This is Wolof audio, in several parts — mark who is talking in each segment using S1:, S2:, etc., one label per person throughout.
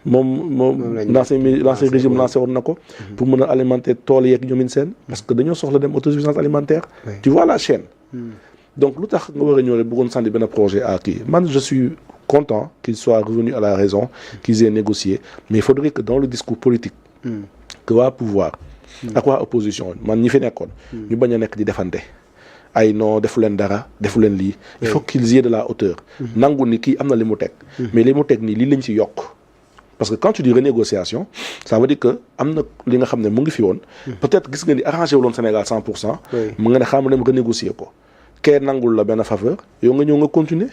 S1: l'ancien régime lancé woon na ko pour mën a alimenter tool yeeg ñoomin seen parce que dañoo soxla dem autosuffisance alimentaire. Tu vois la chaîne. Donc lu tax nga war a ñëw rek bëggoon sànni benn projet à kii man je suis content qu'ils soient revenus à la raison qu'ils aient négocié mais il faudrait que dans le discours politique que waa pouvoir ak waa opposition man ñi fi nekkoon ñu bañ a nekk di defante ay non defu leen dara defu leen lii il faut qu'ils aient de la hauteur nangu ni kii am na li mu teg mais li mu teg nii lii lañ ci yokk parce que quand tu dis renégociation ça veut dire que am na li nga xam ne mu ngi fi woon peut-être gis nga ni arrangé wuloon Sénégal 100% mu nga ne xam ne dem renégocier ko kee nangul la benn faveur yow nga ñëw nga continuer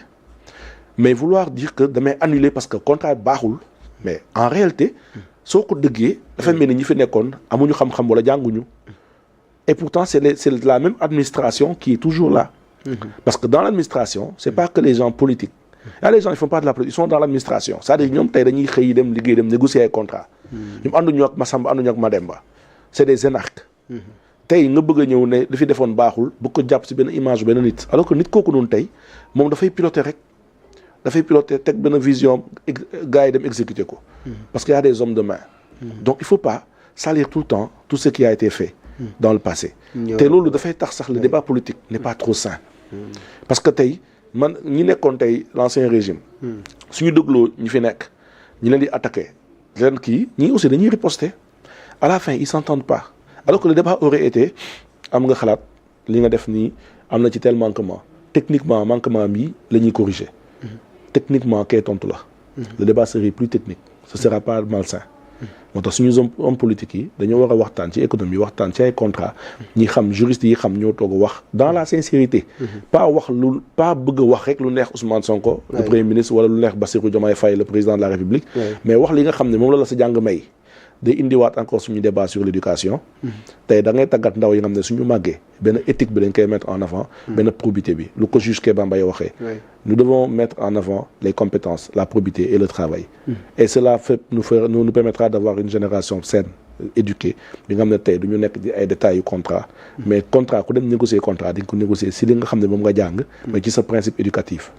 S1: mais vouloir dire que damay annuler parce que contrat baaxul mais en réalité soo ko dëggee dafa mel ni ñi fi nekkoon amuñu xam-xam wala jànguñu et pourtant c'est la même administration qui est toujours là parce que dans l'administration c'est pas que les gens politiques y a les gens ils font pas de la politique ils sont dans l'administration c'est-à-dire ñoom tey dañuy xëy dem liggéey dem négocier ay contrat ñoom ànduñu ak Massamba ànduñu ak Mademba c'est des énarques tey nga bëgg a ñëw ne li fi defoon baaxul bu ko jàpp ci benn image benn nit alors que nit kooku noonu tey moom dafay piloter rek dafay piloter teg benn vision gars yi dem exécuter ko parce qu'il y a des hommes de main donc il faut pas salir tout le temps tout ce qui a été fait dans le passé te loolu dafay tax sax le débat politique n'est pas trop sain parce que tey man ñi nekkoon tey l'ancien régime suñu dégloo ñi fi nekk ñi leen di attaquer leen kii ñii aussi dañuy riposter à la fin ils s'entendent pas alors que le débat aurait été am nga xalaat li nga def nii am na ci tel manquement techniquement manquement bi la ñuy corriger techniquement kay tontu la le débat serait plus technique ce sera pas malsain moo tax suñu homme politique yi dañoo war a waxtaan ci économie waxtaan ci ay contrat ñi xam juristes yi xam ñoo toog a wax dans la sincérité pas bëgg a wax rek lu neex Ousmane Sonko le premier ministre wala lu neex Bassirou Diomaye Faye le président de la République mais wax li nga xam ne moom la sa jàng may day indiwaat encore suñu débat sur l'éducation tey da ngay tàggat ndaw yi nga xam ne suñu màggee benn éthique bi dañ koy mettre en avant benn probité bi lu ko juge Kéba Mbaye waxee nous devons mettre en avant les compétences la probité et le travail et cela nous permettra d'avoir une génération saine éduquée bi nga xam ne tey du ñu nekk di ay détails yu contrat mais contrat ku dem négocier contrat di nga ko négocier si li nga xam ne moom nga jàng mais ci sa principe éducatif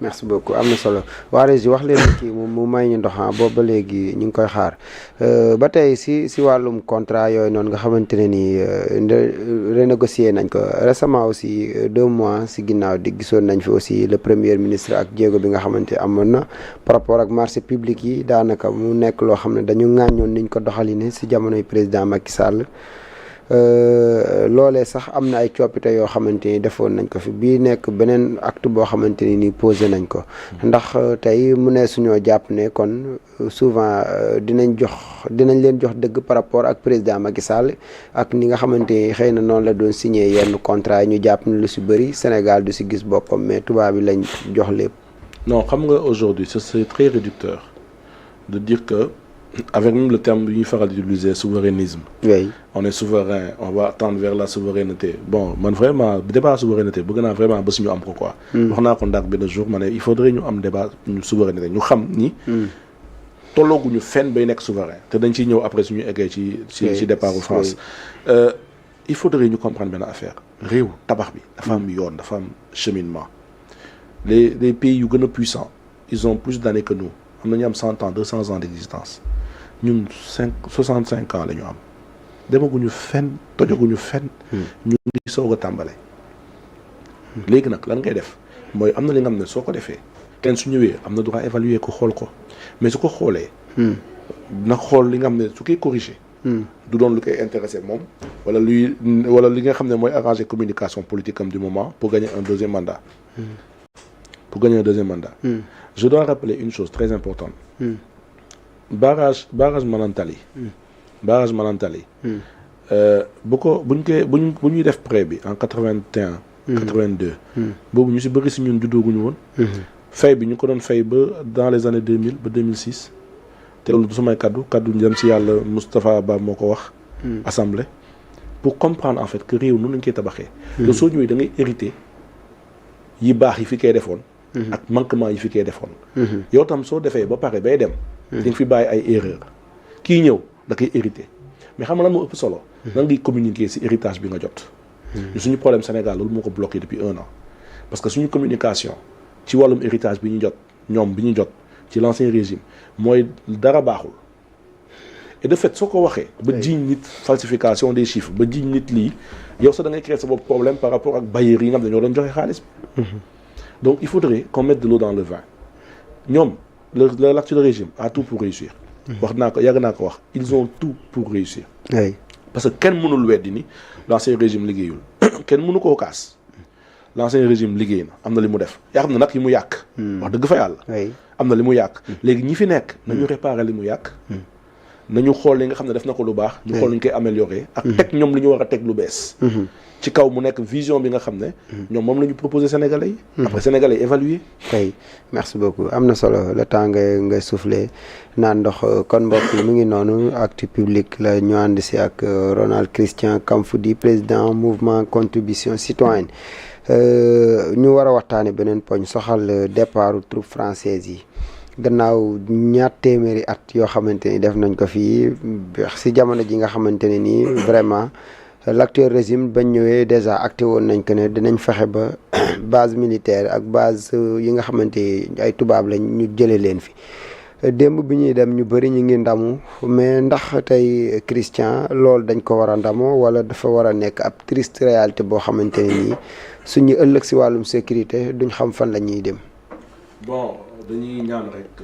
S2: merci beaucoup am na solo waa Régis wax leen kii mu may ñu ndox boobu ba léegi ñu ngi koy xaar ba tey si wàllum contrat yooyu noonu nga xamante ne nii renégocier nañ ko récemment aussi 2 mois si ginnaaw di gisoon nañ fi aussi le premier ministre ak jéego bi nga xamante amoon na par rapport ak marché public yi daanaka mu nekk loo xam ne dañu ŋàññoon niñ ko doxaline si jamonoy président Macky Sall loolee sax am na ay coppite yoo xamante ni defoon nañ ko fi bii nekk beneen acte boo xamante ni posé nañ ko ndax tey mu ne suñoo jàpp ne kon souvent dinañ leen jox dëgg par rapport ak président Macky Sall ak ni nga xamante ni xëy na noonu la doon signé yenn contrat yi ñu jàpp ne lu si bëri Sénégal du si gis boppam mais tubaab bi lañ jox lépp.
S1: non xam nga aujourd'hui c'est très réducteur de dire que avec même le terme bi ñuy faral d'utiliser souverainisme.
S2: Oui.
S1: On est souverain, on va tendre vers la souveraineté. Bon, man vraiment débat souveraineté bëgg naa vraiment ba suñu am ko quoi. wax naa ko ndax benn jour ma ne il faudrait ñu am débat ñu souveraineté ñu xam ni. tollooguñu fenn bay nekk souverain te dañ ciy ñëw après suñu eggee ci départ u France. Il faudrait ñu comprendre benn affaire réew tabax bi dafa am yoon dafa am cheminement. Les pays yu gën a puissants ils ont plus d'années que nous am na ñu am 100 ans 200 ans d'existence. ñun 65 ans la ñu am demaguñu fenn tojaguñu fenn ñu ngi soog a tàmbale léegi nag lan ngay def mooy am na li nga xam ne soo ko defee kenn su ñëwee am na droit évaluer ko xool ko mais su ko xoolee na xool li nga xam ne su koy corriger du doon lu koy intéressé moom wala li nga xam ne mooy arranger communication politique am du moment pour gagner un deuxième mandat je dois rappeler une chose très importante barrage Manantali bu ñuy def prêt bi en 81 82 boobu ñu si bëri si ñun juddooguñu woon fay bi ñu ko doon fay ba dans les années 2000 ba 2006 te loolu du samay kaddu njëm si yàlla Moustapha Ba moo ko wax assemblée pour comprendre en fait que réew noonu lañ koy tabaxee te soo ñëwee da ngay hériter yi baax yi fi koy defoon ak manquement yi fi koy defoon yow tam soo defee ba pare bay dem di nga fi bàyyi ay erreur kii ñëw da koy hérité mais xam nga lan moo ëpp solo nan ngay communiquer ci héritage bi nga jot suñu problème Sénégal loolu moo ko bloqué depuis 1 an parce que suñu communication ci wàllum héritage bi ñu jot ñoom bi ñu jot ci l'ancien régime mooy dara baaxul et de fait soo ko waxee ba jiiñ nit falsification des chiffres ba jiiñ nit lii yow sax da ngay créer sa bopp problème par rapport ak bailleurs yi nga xam ne dañoo doon joxe xaalis bi donc il faudrait qu'on mette de l'eau dans le vin ñoom l'actuel régime a tout pour réussir wax naa ko yàgg naa ko wax ils ont tout pour réussir
S2: oui
S1: parce que kenn mënul weddi ni l'ancien régime liggéeyul kenn mënu koo kaas l'ancien régime liggéey na am na li mu def yaa xam ne nag yi mu yàq wax dëgg fa yàlla am na li mu yàq léegi ñi fi nekk nañu réparer li mu yàq nañu xool li nga xam ne def na ko lu baax ñu xool ñu koy améliorer ak teg ñoom li ñu war a teg lu bees ci kaw mu nekk vision bi nga xam ne ñoom moom la ñu proposer Sénégalais yi après Sénégalais yi évaluer
S2: kay merci beaucoup am na solo le temps ngay souffler naan ndox kon mbokk yi mu ngi noonu actu public la ñu ànd si ak Ronald Christian Kamfoudi président mouvement contribution citoyenne ñu war a waxtaane beneen poñ soxal départ troupe française yi gannaaw ñaar téeméeri at yoo xamante ni def nañ ko fii si jamono ji nga xamante ne nii vraiment l'actuel régime bañ ñëwee déjà acté woon nañ ko ne dinañ fexe ba base militaire ak base yi nga xamante ay tubaab lañ ñu jëlee leen fi démb bi ñuy dem ñu bëri ñu ngi ndamu mais ndax tey Christian loolu dañ ko war a ndamoo wala dafa war a nekk ab triste réalité boo xamante ne nii suñu ëllëg si wàllum sécurité duñ xam fan la ñuy dem.
S1: bon dañuy ñaan rek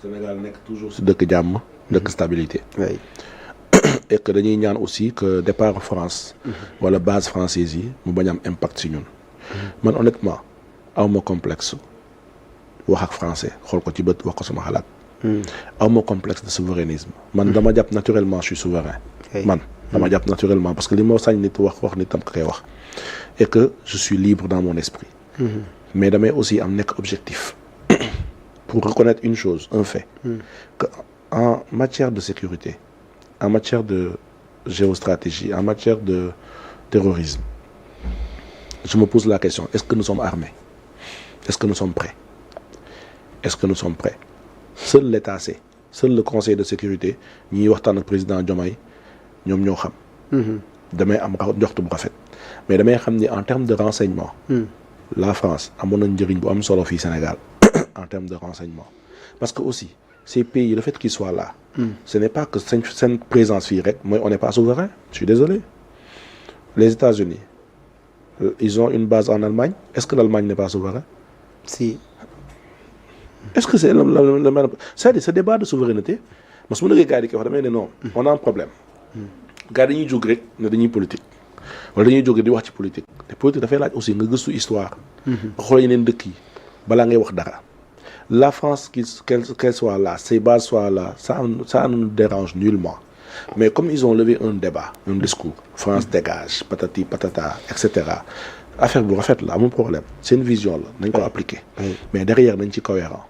S1: Sénégal nekk toujours si dëkk jàmm dëkk stabilité.
S2: oui.
S1: et que dañuy ñaan aussi que départ France wala base française yi mu bañ am impact si ñun man honnêtement awma complexe wax ak français xool ko ci bët wax ko sama xalaat awma complexe de souverainisme man dama jàpp naturellement je suis souverain man dama jàpp naturellement parce que li ma sañ nit wax nit tam ko koy wax et que je suis libre dans mon esprit mais damay aussi am nekk objectif pour reconnaître une chose un fait que en matière de sécurité en matière de géostratégie, en matière de terrorisme, je me pose la question, est-ce que nous sommes armés? Est-ce que nous sommes prêts? Est-ce que nous sommes prêts? Seul l'État sait, seul le Conseil de sécurité, ñi waxtaan ak président Diomaye ñoom ñoo xam. damay am njort bu rafet mais damay xam ni en termes de renseignement. la France amoon na njëriñ bu am solo fii Sénégal en termes de renseignement parce que aussi ces pays le fait qu'ils soient là. ce n'est pas que seen présence fii rek mooy on n'est pas souverain je suis désolé les États-Unis ils ont une base en Allemagne est-ce que l'Allemagne n'est pas souverain?
S2: si.
S1: est-ce que c'est le même c'est-à-dire ce débat de souveraineté ma su ma déggee gars yi di ko wax damay ne non on a un problème gars dañuy jóg rek ne dañuy politique wala dañuy jóg di wax ci politique te politique dafay laaj aussi nga gëstu histoire nga xool yeneen dëkk yi balaa ngay wax dara. La France, qu'elle soit là, ses bases soient là, ça ne nous dérange nullement. Mais comme ils ont levé un débat, un discours, France dégage, patati, patata, etc. Affaire bu rafet la, mon problème. C'est une vision là, nous appliquer. Mais derrière, nous sommes cohérents.